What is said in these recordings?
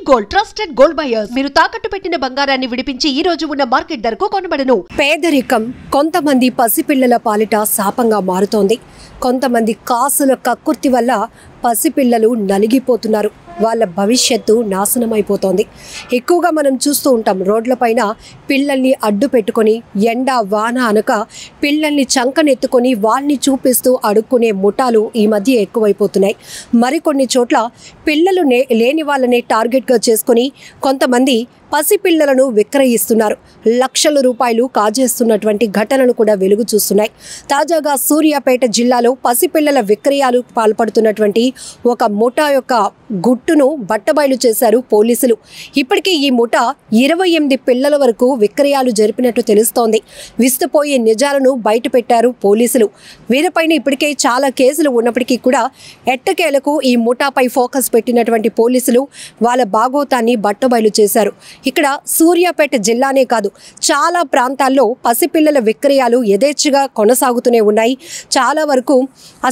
Gold trusted gold buyers మీరు తాకట్టు పెట్టిన బంగారాన్ని విడిపించి ఈ రోజు ఉన్న మార్కెట్ ధరకు కొనబడను. పేదరికం కొంతమంది పసిపిల్లల పాలిట శాపంగా మారుతోంది. కొంతమంది కాసుల కక్కుర్తి వల్ల పసిపిల్లలు నలిగిపోతున్నారు. వాళ్ళ భవిష్యత్తు నాశనమైపోతోంది. ఎక్కువగా మనం చూస్తూ ఉంటాం, రోడ్లపైన పిల్లల్ని అడ్డు పెట్టుకొని ఎండ వాన అనక పిల్లల్ని చంకనెత్తుకొని వాళ్ళని చూపిస్తూ అడుక్కునే ముఠాలు ఈ మధ్య ఎక్కువైపోతున్నాయి. మరికొన్ని చోట్ల పిల్లలు లేని వాళ్ళనే టార్గెట్గా చేసుకొని కొంతమంది పసిపిల్లలను విక్రయిస్తున్నారు. లక్షల రూపాయలు కాజేస్తున్నటువంటి ఘటనలు కూడా వెలుగు చూస్తున్నాయి. తాజాగా సూర్యాపేట జిల్లాలో పసిపిల్లల విక్రయాలు పాల్పడుతున్నటువంటి ఒక ముఠా యొక్క గుట్టును బట్టబయలు చేశారు పోలీసులు. ఇప్పటికే ఈ ముఠా 28 పిల్లల వరకు విక్రయాలు జరిపినట్టు తెలుస్తోంది. విస్తుపోయే నిజాలను బయటపెట్టారు పోలీసులు. వీరిపైన ఇప్పటికే చాలా కేసులు ఉన్నప్పటికీ కూడా ఎట్టకేలకు ఈ ముఠాపై ఫోకస్ పెట్టినటువంటి పోలీసులు వాళ్ళ బాగోతాన్ని బట్టబయలు చేశారు. ఇక్కడ సూర్యాపేట జిల్లానే కాదు, చాలా ప్రాంతాల్లో పసిపిల్లల విక్రయాలు యథేచ్ఛగా కొనసాగుతూనే ఉన్నాయి. చాలా వరకు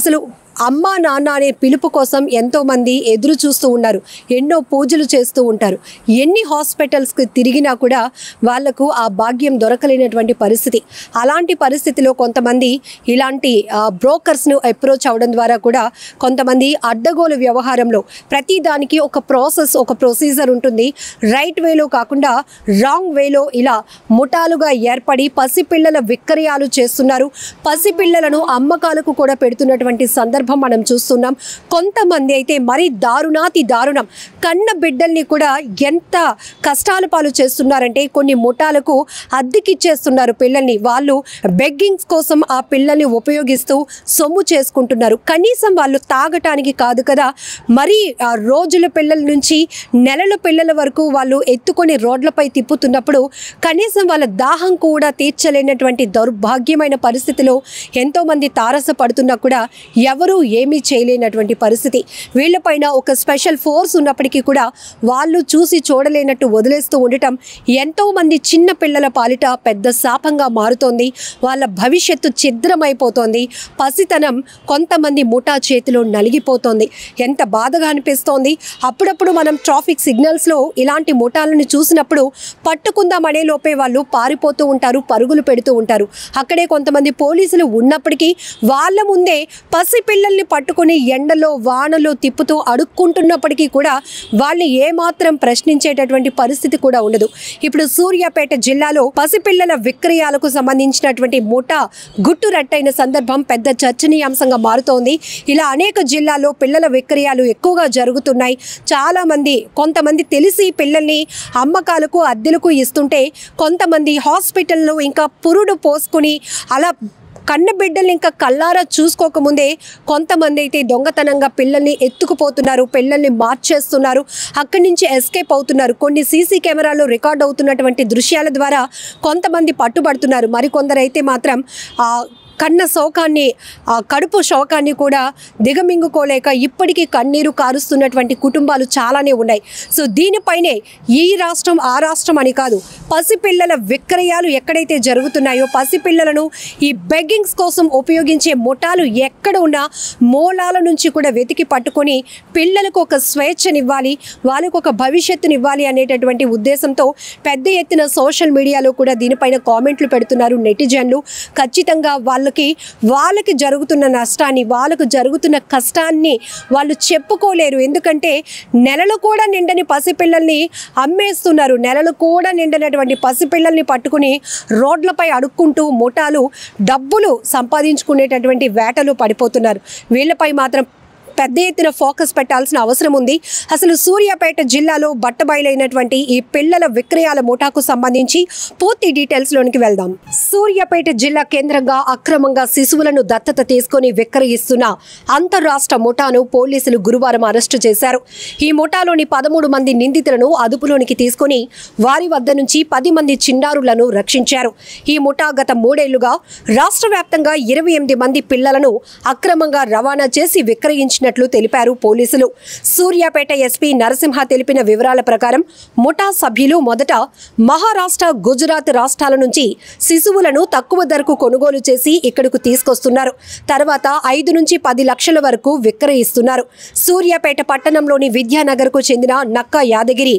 అసలు అమ్మా నాన్న అనే పిలుపు కోసం ఎంతోమంది ఎదురు చూస్తూ ఉన్నారు. ఎన్నో పూజలు చేస్తూ ఉంటారు. ఎన్ని హాస్పిటల్స్కి తిరిగినా కూడా వాళ్లకు ఆ భాగ్యం దొరకలేనటువంటి పరిస్థితి. అలాంటి పరిస్థితిలో కొంతమంది ఇలాంటి బ్రోకర్స్ను అప్రోచ్ అవడం ద్వారా కూడా కొంతమంది అడ్డగోలు వ్యవహారంలో ప్రతిదానికి ఒక ప్రాసెస్, ఒక ప్రొసీజర్ ఉంటుంది. రైట్ వేలో కాకుండా రాంగ్ వేలో ఇలా ముఠాలుగా ఏర్పడి పసిపిల్లల విక్రయాలు చేస్తున్నారు. పసిపిల్లలను అమ్మకాలకు కూడా పెడుతున్నటువంటి సందర్భం మనం చూస్తున్నాం. కొంతమంది అయితే మరి దారుణాతి దారుణం కన్న బిడ్డల్ని కూడా ఎంత కష్టాల పాలు చేస్తున్నారంటే కొన్ని ముఠాలకు అద్దెకిచ్చేస్తున్నారు పిల్లల్ని. వాళ్ళు బెగ్గింగ్స్ కోసం ఆ పిల్లల్ని ఉపయోగిస్తూ సొమ్ము చేసుకుంటున్నారు. కనీసం వాళ్ళు తాగటానికి కాదు కదా, మరి ఆ రోజుల పిల్లల నుంచి నెలల పిల్లల వరకు వాళ్ళు ఎత్తుకొని రోడ్లపై తిప్పుతున్నప్పుడు కనీసం వాళ్ళ దాహం కూడా తీర్చలేనటువంటి దౌర్భాగ్యమైన పరిస్థితిలో ఎంతోమంది తారసపడుతున్నా కూడా ఎవరు ఏమీ చేయలేనటువంటి పరిస్థితి. వీళ్ళపైన ఒక స్పెషల్ ఫోర్స్ ఉన్నప్పటికీ కూడా వాళ్ళు చూసి చూడలేనట్టు వదిలేస్తూ ఉండటం ఎంతోమంది చిన్న పిల్లల పాలిట పెద్ద శాపంగా మారుతోంది. వాళ్ళ భవిష్యత్తు ఛిద్రమైపోతోంది. పసితనం కొంతమంది ముఠా చేతిలో నలిగిపోతోంది. ఎంత బాధగా అనిపిస్తోంది. అప్పుడప్పుడు మనం ట్రాఫిక్ సిగ్నల్స్లో ఇలాంటి ముఠాలను చూసినప్పుడు పట్టుకుందాం అనే లోపే వాళ్ళు పారిపోతూ ఉంటారు, పరుగులు పెడుతూ ఉంటారు. అక్కడే కొంతమంది పోలీసులు ఉన్నప్పటికీ వాళ్ళ ముందే పసిపిల్లల్ని పట్టుకుని ఎండలో వానలో తిప్పుతూ అడుక్కుంటున్నప్పటికీ కూడా వాళ్ళని ఏమాత్రం ప్రశ్నించేటటువంటి పరిస్థితి కూడా ఉండదు. ఇప్పుడు సూర్యాపేట జిల్లాలో పసిపిల్లల విక్రయాలకు సంబంధించినటువంటి ముఠా గుట్టు రట్టైన సందర్భం పెద్ద చర్చనీయాంశంగా మారుతోంది. ఇలా అనేక జిల్లాల్లో పిల్లల విక్రయాలు ఎక్కువగా జరుగుతున్నాయి. కొంతమంది తెలిసి పిల్లల్ని అమ్మకాలకు అద్దెలకు ఇస్తుంటే కొంతమంది హాస్పిటల్లో ఇంకా పురుడు పోసుకుని అలా కన్న బిడ్డల్ని ఇంకా కళ్ళారా చూసుకోకముందే కొంతమంది అయితే దొంగతనంగా పిల్లల్ని ఎత్తుకుపోతున్నారు, పిల్లల్ని మార్చేస్తున్నారు, అక్కడి నుంచి ఎస్కేప్ అవుతున్నారు. కొన్ని సీసీ కెమెరాలో రికార్డ్ అవుతున్నటువంటి దృశ్యాల ద్వారా కొంతమంది పట్టుబడుతున్నారు. మరికొందరు అయితే మాత్రం కన్న శోకాన్ని, కడుపు శోకాన్ని కూడా దిగమింగుకోలేక ఇప్పటికీ కన్నీరు కారుస్తున్నటువంటి కుటుంబాలు చాలానే ఉన్నాయి. సో దీనిపైనే ఈ రాష్ట్రం ఆ రాష్ట్రం అని కాదు, పసిపిల్లల విక్రయాలు ఎక్కడైతే జరుగుతున్నాయో పసిపిల్లలను ఈ బెగ్గింగ్స్ కోసం ఉపయోగించే ముఠాలు ఎక్కడ ఉన్నా మూలాల నుంచి కూడా వెతికి పట్టుకొని పిల్లలకు ఒక స్వేచ్ఛనివ్వాలి, వాళ్ళకు ఒక భవిష్యత్తునివ్వాలి అనేటటువంటి ఉద్దేశంతో పెద్ద ఎత్తున సోషల్ మీడియాలో కూడా దీనిపైన కామెంట్లు పెడుతున్నారు నెటిజన్లు. ఖచ్చితంగా వాళ్ళకి జరుగుతున్న నష్టాన్ని, వాళ్ళకు జరుగుతున్న కష్టాన్ని వాళ్ళు చెప్పుకోలేరు. ఎందుకంటే నెలలు కూడా నిండని పసిపిల్లల్ని అమ్మేస్తున్నారు. నెలలు కూడా నిండినటువంటి పసిపిల్లల్ని పట్టుకుని రోడ్లపై అడుక్కుంటూ ముఠాలు డబ్బులు సంపాదించుకునేటటువంటి వేటలు పడిపోతున్నారు. వీళ్ళపై మాత్రం పెద్ద ఎత్తున ఫోకస్ పెట్టాల్సిన అవసరం ఉంది. అసలు సూర్యాపేట జిల్లాలో బట్టబయలైనటువంటి ఈ పిల్లల విక్రయాల ముఠాకు సంబంధించి పూర్తి డీటెయిల్స్లోనికి వెళ్దాం. సూర్యాపేట జిల్లా కేంద్రంగా అక్రమంగా శిశువులను దత్తత తీసుకొని విక్రయిస్తున్న అంతర్రాష్ట్ర ముఠాను పోలీసులు గురువారం అరెస్టు చేశారు. ఈ ముఠాలోని 13 మంది నిందితులను అదుపులోనికి తీసుకుని వారి వద్ద నుంచి 10 మంది చిన్నారులను రక్షించారు. ఈ ముఠా గత 3 ఏళ్లుగా రాష్ట్ర వ్యాప్తంగా 28 మంది పిల్లలను అక్రమంగా రవాణా చేసి విక్రయించిన చేసినట్లు తెలిపారు పోలీసులు. సూర్యాపేట ఎస్పీ నరసింహ తెలిపిన వివరాల ప్రకారం ముఠా సభ్యులు మొదట మహారాష్ట్ర, గుజరాత్ రాష్ట్రాల నుంచి శిశువులను తక్కువ ధరకు కొనుగోలు చేసి ఇక్కడకు తీసుకొస్తున్నారు. తర్వాత 5 నుంచి 10 లక్షల వరకు విక్రయిస్తున్నారు. సూర్యాపేట పట్టణంలోని విద్యానగర్కు చెందిన నక్క యాదగిరి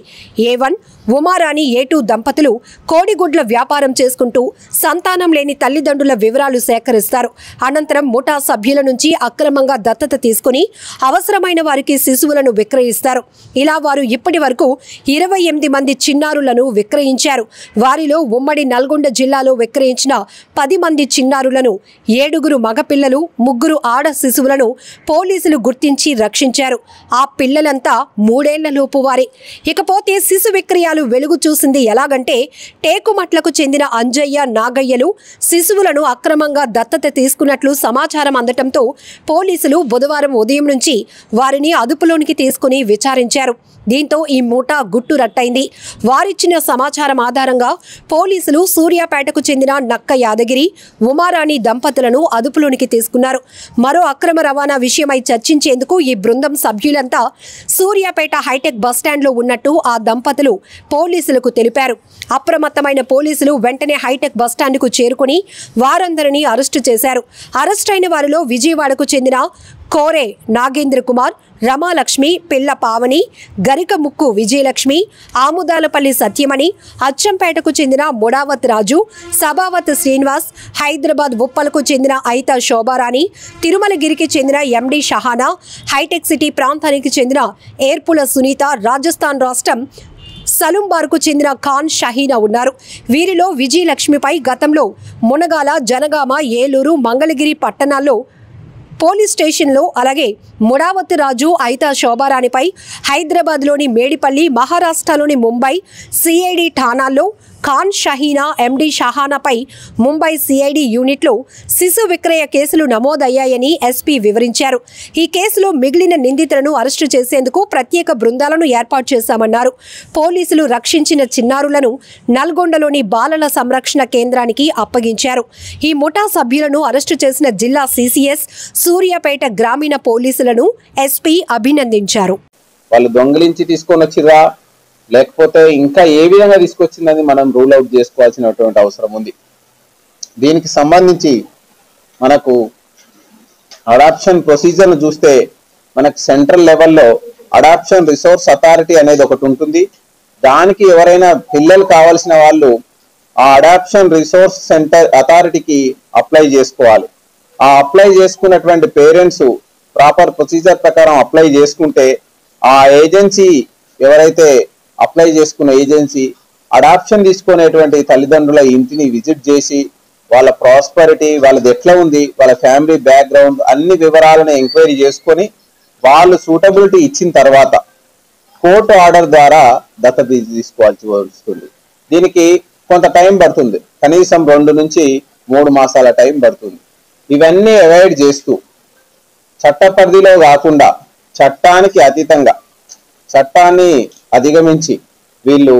A1, ఉమారాణి A2 దంపతులు కోడిగుడ్ల వ్యాపారం చేసుకుంటూ సంతానం లేని తల్లిదండ్రుల వివరాలు సేకరిస్తారు. అనంతరం ముఠా సభ్యుల నుంచి అక్రమంగా దత్తత తీసుకుని అవసరమైన వారికి శిశువులను విక్రయిస్తారు. ఇలా వారు ఇప్పటి వరకు 28 మంది చిన్నారులను విక్రయించారు. వారిలో ఉమ్మడి నల్గొండ జిల్లాలో విక్రయించిన 10 మంది చిన్నారులను, 7 మగపిల్లలు, 3 ఆడ శిశువులను పోలీసులు గుర్తించి రక్షించారు. ఆ పిల్లలంతా 3 ఏళ్లలోపు వారే. ఇకపోతే శిశు విక్రయాలు వెలుగు చూసింది ఎలాగంటే, టేకుమట్లకు చెందిన అంజయ్య, నాగయ్యలు శిశువులను అక్రమంగా దత్తత తీసుకున్నట్లు సమాచారం అందటంతో పోలీసులు బుధవారం ఉదయం నుంచి వారిని అదుపులోనికి తీసుకుని విచారించారు. దీంతో ఈ ముఠా గుట్టు రట్టయింది. వారిచ్చిన సమాచారం ఆధారంగా పోలీసులు సూర్యాపేటకు చెందిన నక్క యాదగిరి, ఉమారాణి దంపతులను అదుపులోనికి తీసుకున్నారు. మరో అక్రమ రవాణా విషయమై చర్చించేందుకు ఈ బృందం సభ్యులంతా సూర్యాపేట హైటెక్ బస్టాండ్లో ఉన్నట్టు ఆ దంపతులు పోలీసులకు తెలిపారు. అప్రమత్తమైన పోలీసులు వెంటనే హైటెక్ బస్టాండ్కు చేరుకుని వారందరినీ అరెస్టు చేశారు. అరెస్ట్ అయిన వారిలో విజయవాడకు చెందిన కోరే నాగేంద్ర కుమార్, రమాలక్ష్మి, పిల్ల పావని, గరిక ముక్కు విజయలక్ష్మి, ఆముదాలపల్లి సత్యమణి, అచ్చంపేటకు చెందిన ముడావత్ రాజు, సభావత్ శ్రీనివాస్, హైదరాబాద్ ఉప్పలకు చెందిన ఐతా శోభారాణి, తిరుమలగిరికి చెందిన ఎండి షహానా, హైటెక్ సిటీ ప్రాంతానికి చెందిన ఏర్పుల సునీత, రాజస్థాన్ రాష్ట్రం సలుంబార్కు చెందిన ఖాన్ షహీనా ఉన్నారు. వీరిలో విజయలక్ష్మిపై గతంలో మునగాల, జనగామ, ఏలూరు, మంగళగిరి పట్టణాల్లో పోలీస్ స్టేషన్లో, అలాగే ముడావత్ రాజు, ఐతా శోభారాణిపై హైదరాబాద్లోని మేడిపల్లి, మహారాష్ట్రలోని ముంబై సిఐడి ఠాణాల్లో, ఖాన్ షహీనా, ఎండి షహానాపై ముంబై సిఐడి యూనిట్లో శిశు విక్రయ కేసులు నమోదయ్యాయని ఎస్పీ వివరించారు. ఈ కేసులో మిగిలిన నిందితులను అరెస్టు చేసేందుకు ప్రత్యేక బృందాలను ఏర్పాటు చేశామన్నారు. పోలీసులు రక్షించిన చిన్నారులను నల్గొండలోని బాలల సంరక్షణ కేంద్రానికి అప్పగించారు. ఈ ముఠా సభ్యులను అరెస్టు చేసిన జిల్లా సిసిఎస్, సూర్యాపేట గ్రామీణ పోలీసులను ఎస్పీ అభినందించారు. వాళ్ళు దొంగిలించి తీసుకొని వచ్చిరా, లేకపోతే ఇంకా ఏ విధంగా తీసుకొచ్చిందని మనం రూల్ అవుట్ చేసుకోవాల్సినటువంటి అవసరం ఉంది. దీనికి సంబంధించి మనకు అడాప్షన్ ప్రొసీజర్ను చూస్తే మనకు సెంట్రల్ లెవెల్లో అడాప్షన్ రిసోర్స్ అథారిటీ అనేది ఒకటి ఉంటుంది. దానికి ఎవరైనా పిల్లలు కావాల్సిన వాళ్ళు ఆ అడాప్షన్ రిసోర్స్ సెంటర్ అథారిటీకి అప్లై చేసుకోవాలి. ఆ అప్లై చేసుకున్నటువంటి పేరెంట్స్ ప్రాపర్ ప్రొసీజర్ ప్రకారం అప్లై చేసుకుంటే ఆ ఏజెన్సీ, ఎవరైతే అప్లై చేసుకున్న ఏజెన్సీ అడాప్షన్ తీసుకునేటువంటి తల్లిదండ్రుల ఇంటిని విజిట్ చేసి వాళ్ళ ప్రాస్పరిటీ, వాళ్ళది ఎట్లా ఉంది, వాళ్ళ ఫ్యామిలీ బ్యాక్గ్రౌండ్ అన్ని వివరాలను ఎంక్వైరీ చేసుకొని వాళ్ళు సూటబిలిటీ ఇచ్చిన తర్వాత కోర్టు ఆర్డర్ ద్వారా దత్తత తీసుకోవాల్సి వస్తుంది. దీనికి కొంత టైం పడుతుంది, కనీసం 2 నుంచి 3 మాసాల టైం పడుతుంది. ఇవన్నీ అవాయిడ్ చేస్తూ చట్ట పరిధిలో కాకుండా చట్టానికి అతీతంగా, చట్టాన్ని అధిగమించి వీళ్ళు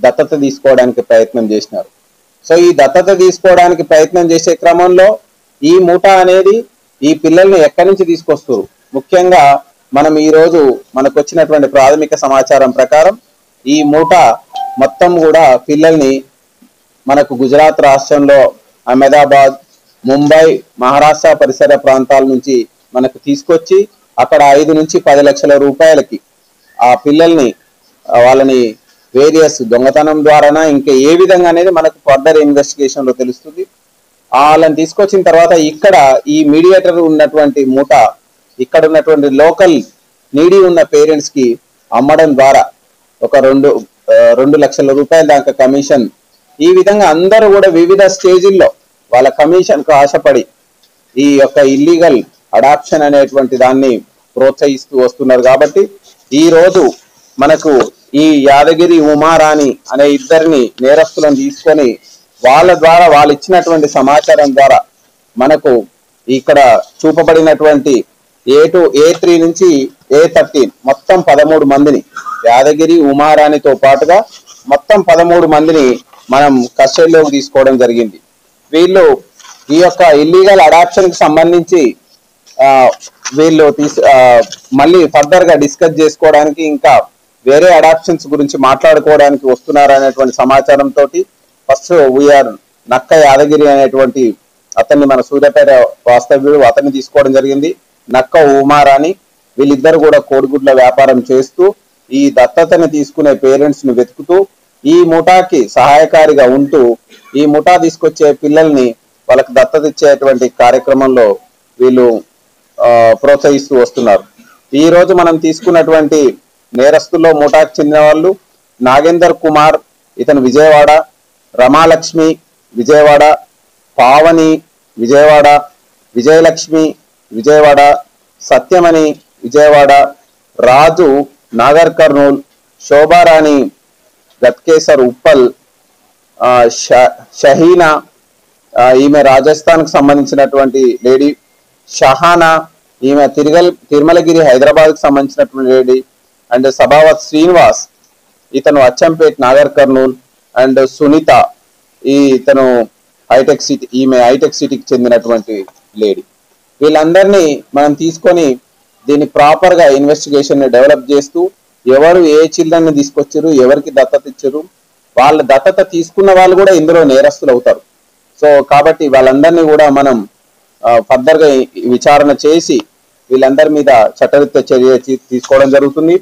దత్తత తీసుకోవడానికి ప్రయత్నం చేసినారు. సో ఈ దత్తత తీసుకోవడానికి ప్రయత్నం చేసే క్రమంలో ఈ ముఠా అనేది ఈ పిల్లల్ని ఎక్కడి నుంచి తీసుకొస్తారు, ముఖ్యంగా మనం ఈరోజు మనకు వచ్చినటువంటి ప్రాథమిక సమాచారం ప్రకారం ఈ ముఠా మొత్తం కూడా పిల్లల్ని మనకు గుజరాత్ రాష్ట్రంలో అహ్మదాబాద్, ముంబై, మహారాష్ట్ర పరిసర ప్రాంతాల నుంచి మనకు తీసుకొచ్చి అక్కడ 5 నుంచి 10 లక్షల రూపాయలకి ఆ పిల్లల్ని వాళ్ళని వేరియస్ దొంగతనం ద్వారానా ఇంకా ఏ విధంగా అనేది మనకు ఫర్దర్ ఇన్వెస్టిగేషన్ లో తెలుస్తుంది. వాళ్ళని తీసుకొచ్చిన తర్వాత ఇక్కడ ఈ మీడియేటర్ ఉన్నటువంటి ముఠా ఇక్కడ ఉన్నటువంటి లోకల్ నీడీ ఉన్న పేరెంట్స్ కి అమ్మడం ద్వారా ఒక 2 లక్షల రూపాయల దాకా కమిషన్, ఈ విధంగా అందరూ కూడా వివిధ స్టేజీల్లో వాళ్ళ కమిషన్ కు ఆశపడి ఈ యొక్క ఇల్లీగల్ అడాప్షన్ అనేటువంటి దాన్ని ప్రోత్సహిస్తూ వస్తున్నారు. కాబట్టి ఈ రోజు మనకు ఈ యాదగిరి, ఉమారాణి అనే ఇద్దరిని నేరస్తులను తీసుకొని వాళ్ళ ద్వారా వాళ్ళు ఇచ్చినటువంటి సమాచారం ద్వారా మనకు ఇక్కడ చూపబడినటువంటి A3 నుంచి A13 మొత్తం 13 మందిని, యాదగిరి, ఉమారాణితో పాటుగా మొత్తం 13 మందిని మనం కస్టడీలోకి తీసుకోవడం జరిగింది. వీళ్ళు ఈ యొక్క ఇల్లీగల్ అడాప్షన్ కి సంబంధించి వీళ్ళు మళ్ళీ ఫర్దర్ గా డిస్కస్ చేసుకోవడానికి ఇంకా వేరే అడాప్షన్స్ గురించి మాట్లాడుకోవడానికి వస్తున్నారు అనేటువంటి సమాచారంతో ఫస్ట్ వీఆర్ నక్క యాదగిరి అనేటువంటి అతన్ని మన సూర్యాపేట వాస్తవ్యుడు అతన్ని తీసుకోవడం జరిగింది. నక్క ఉమారాణి వీళ్ళిద్దరు కూడా కోడిగుడ్ల వ్యాపారం చేస్తూ ఈ దత్తతని తీసుకునే పేరెంట్స్ ని వెతుకుతూ ఈ ముఠాకి సహాయకారిగా ఉంటూ ఈ ముఠా తీసుకొచ్చే పిల్లల్ని వాళ్ళకి దత్తత ఇచ్చేటువంటి కార్యక్రమంలో వీళ్ళు ప్రోత్సహిస్తూ వస్తున్నారు. ఈ రోజు మనం తీసుకున్నటువంటి నేరస్తుల్లో ముఠాకి చెందిన వాళ్ళు నాగేందర్ కుమార్ ఇతను విజయవాడ, రమాలక్ష్మి విజయవాడ, పావని విజయవాడ, విజయలక్ష్మి విజయవాడ, సత్యమణి విజయవాడ, రాజు నాగర్ కర్నూల్, శోభారాణి గత్కేసర్ ఉప్పల్, షహీనా ఈమె రాజస్థాన్ కు సంబంధించినటువంటి లేడీ, షహానా ఈమె తిరుమలగిరి హైదరాబాద్ కు సంబంధించినటువంటి లేడీ, అండ్ సభావత్ శ్రీనివాస్ ఇతను అచ్చంపేట్ నాగర్ కర్నూల్, అండ్ సునీత ఇతను హైటెక్ సిటీ ఈమె హైటెక్ సిటీకి చెందినటువంటి లేడీ. వీళ్ళందరినీ మనం తీసుకొని దీన్ని ప్రాపర్ గా ఇన్వెస్టిగేషన్ ని డెవలప్ చేస్తూ ఎవరు ఏ చిల్డ్రన్ ని తీసుకొచ్చారు, ఎవరికి దత్తత ఇచ్చారు, వాళ్ళ దత్తత తీసుకున్న వాళ్ళు కూడా ఇందులో నేరస్తులు అవుతారు. సో కాబట్టి వాళ్ళందరినీ కూడా మనం ఫర్దర్ గా విచారణ చేసి వీళ్ళందరి మీద చట్టరీత్యా చర్య తీసుకోవడం జరుగుతుంది.